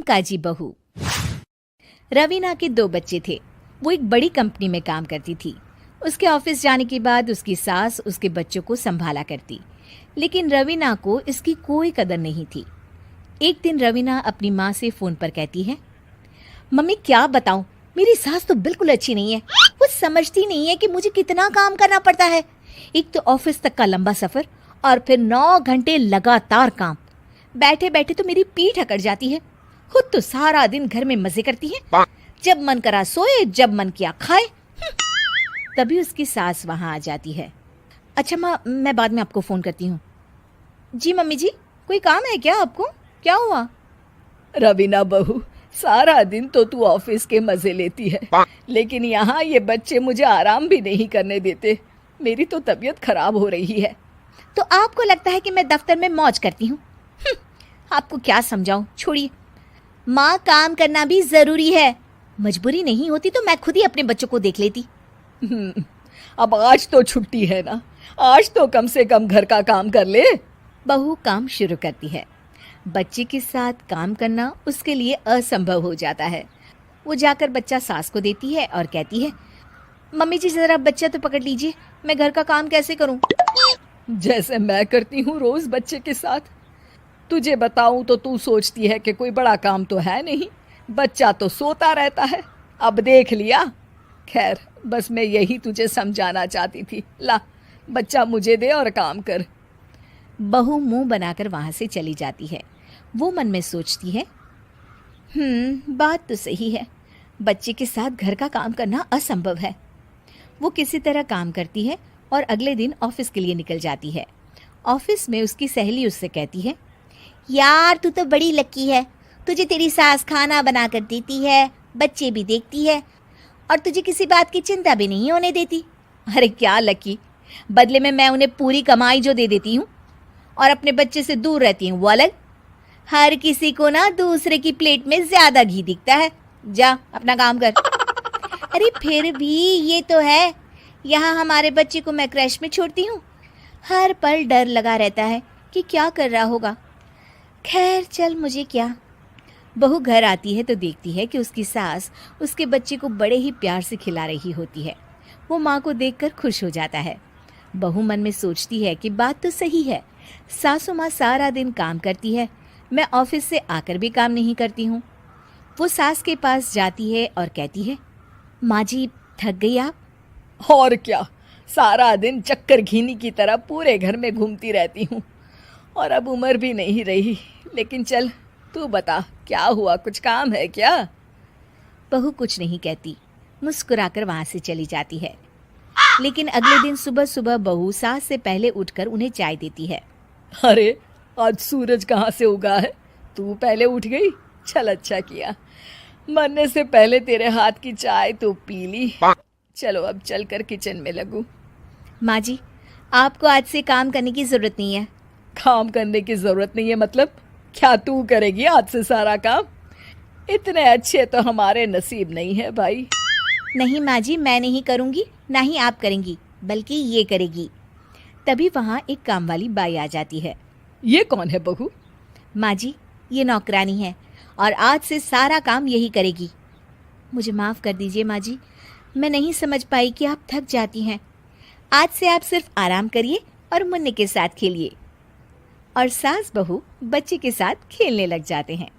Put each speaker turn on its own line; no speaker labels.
कामकाजी बहू। रवीना के 2 बच्चे थे। वो एक बड़ी कंपनी में काम करती थी। उसके ऑफिस जाने के बाद उसकी सास उसके बच्चों को संभाला करती, लेकिन रवीना को इसकी कोई कदर नहीं थी। एक दिन रवीना अपनी माँ से फोन पर कहती है, मम्मी क्या बताऊं, मेरी सास तो बिल्कुल अच्छी नहीं है। वो समझती नहीं है कि मुझे कितना काम करना पड़ता है। एक तो ऑफिस तक का लंबा सफर और फिर 9 घंटे लगातार काम। बैठे बैठे तो मेरी पीठ अकड़ जाती है। खुद तो सारा दिन घर में मजे करती है, जब मन करा सोए, जब मन किया खाए। तभी उसकी सास वहां आ जाती है। अच्छा माँ, मैं बाद में आपको फोन करती हूँ। जी मम्मी जी, कोई काम है क्या आपको? क्या हुआ?
रवीना बहू, सारा दिन तो तू ऑफिस के मजे लेती है, लेकिन यहाँ ये बच्चे मुझे आराम भी नहीं करने देते। मेरी तो तबीयत खराब हो रही है।
तो आपको लगता है कि मैं दफ्तर में मौज करती हूँ? आपको क्या समझाऊं, छोड़िए। माँ, काम करना भी जरूरी है। मजबूरी नहीं होती तो मैं खुद ही अपने बच्चों को देख लेती।
अब आज तो छुट्टी है ना, आज तो कम से कम घर का काम कर ले।
बहू काम शुरू करती है। बच्चे के साथ काम करना उसके लिए असंभव हो जाता है। वो जाकर बच्चा सास को देती है और कहती है, मम्मी जी जरा बच्चा तो पकड़ लीजिए, मैं घर का काम कैसे करूं?
जैसे मैं करती हूँ रोज बच्चे के साथ। तुझे बताऊं तो तू सोचती है कि कोई बड़ा काम तो है नहीं, बच्चा तो सोता रहता है। अब देख लिया। खैर, बस मैं यही तुझे समझाना चाहती थी। ला, बच्चा मुझे दे और काम कर।
बहू मुंह बनाकर वहां से चली जाती है। वो मन में सोचती है, बात तो सही है, बच्चे के साथ घर का काम करना असंभव है। वो किसी तरह काम करती है और अगले दिन ऑफिस के लिए निकल जाती है। ऑफिस में उसकी सहेली उससे कहती है, यार तू तो बड़ी लकी है, तुझे तेरी सास खाना बना कर देती है, बच्चे भी देखती है और तुझे किसी बात की चिंता भी नहीं होने देती। अरे क्या लकी, बदले में मैं उन्हें पूरी कमाई जो दे देती हूँ और अपने बच्चे से दूर रहती हूँ वो अलग। हर किसी को ना दूसरे की प्लेट में ज्यादा घी दिखता है। जा अपना काम कर। अरे फिर भी ये तो है, यहाँ हमारे बच्चे को मैं क्रैश में छोड़ती हूँ, हर पल डर लगा रहता है कि क्या कर रहा होगा। खैर चल, मुझे क्या। बहू घर आती है तो देखती है कि उसकी सास उसके बच्चे को बड़े ही प्यार से खिला रही होती है। वो माँ को देखकर खुश हो जाता है। बहू मन में सोचती है कि बात तो सही है, सासू माँ सारा दिन काम करती है, मैं ऑफिस से आकर भी काम नहीं करती हूँ। वो सास के पास जाती है और कहती है, माँ जी थक गई आप?
और क्या, सारा दिन चक्कर घीनी की तरह पूरे घर में घूमती रहती हूँ और अब उम्र भी नहीं रही। लेकिन चल तू बता, क्या हुआ, कुछ काम है क्या?
बहू कुछ नहीं कहती, मुस्कुराकर वहां से चली जाती है। लेकिन अगले दिन सुबह सुबह बहू सास से पहले उठकर उन्हें चाय देती है।
अरे आज सूरज कहाँ से उगा है, तू पहले उठ गई। चल अच्छा किया, मरने से पहले तेरे हाथ की चाय तो पी ली। चलो अब चलकर किचन में लगूं।
माँ जी, आपको आज से काम करने की जरूरत नहीं है।
काम करने की जरूरत नहीं है मतलब? क्या तू करेगी आज से सारा काम? इतने अच्छे तो हमारे नसीब नहीं है भाई।
नहीं माँ जी, मैं नहीं करूँगी, ना ही आप करेंगी, बल्कि ये करेगी। तभी वहाँ एक काम वाली बाई आ जाती है।
ये कौन है बहू?
माँ जी, ये नौकरानी है और आज से सारा काम यही करेगी। मुझे माफ़ कर दीजिए माँ जी, मैं नहीं समझ पाई कि आप थक जाती हैं। आज से आप सिर्फ आराम करिए और मुन्ने के साथ खेलिए। और सास बहू बच्चे के साथ खेलने लग जाते हैं।